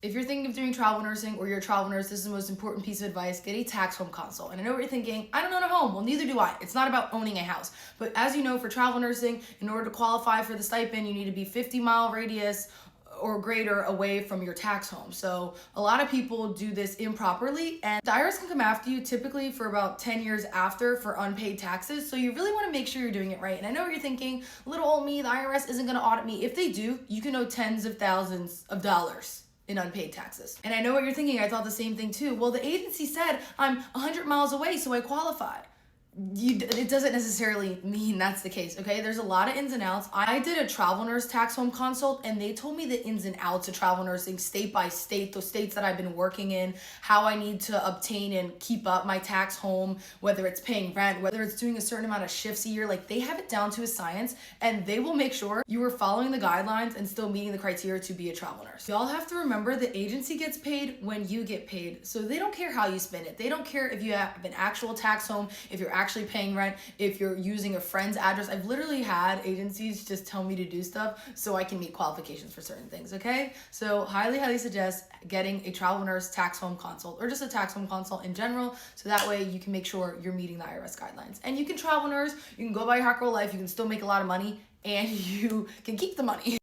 If you're thinking of doing travel nursing or you're a travel nurse, this is the most important piece of advice. Get a tax home consult. And I know what you're thinking, I don't own a home. Well, neither do I. It's not about owning a house. But as you know, for travel nursing, in order to qualify for the stipend, you need to be 50-mile radius or greater away from your tax home. So a lot of people do this improperly, and the IRS can come after you typically for about 10 years after for unpaid taxes. So you really want to make sure you're doing it right. And I know what you're thinking, little old me, the IRS isn't going to audit me. If they do, you can owe tens of thousands of dollars in unpaid taxes. And I know what you're thinking. I thought the same thing too. Well, the agency said I'm 100 miles away, so I qualify. It doesn't necessarily mean that's the case, okay? There's a lot of ins and outs. I did a travel nurse tax home consult, and they told me the ins and outs of travel nursing state by state, those states that I've been working in, how I need to obtain and keep up my tax home, whether it's paying rent, whether it's doing a certain amount of shifts a year. Like, they have it down to a science, and they will make sure you are following the guidelines and still meeting the criteria to be a travel nurse. Y'all have to remember the agency gets paid when you get paid, so they don't care how you spend it. They don't care if you have an actual tax home, if you're actually paying rent, if you're using a friend's address. I've literally had agencies just tell me to do stuff so I can meet qualifications for certain things, okay? So highly suggest getting a travel nurse tax home consult, or just a tax home consult in general, so that way you can make sure you're meeting the IRS guidelines. And you can travel nurse, you can go by your hardcore life, you can still make a lot of money, and you can keep the money.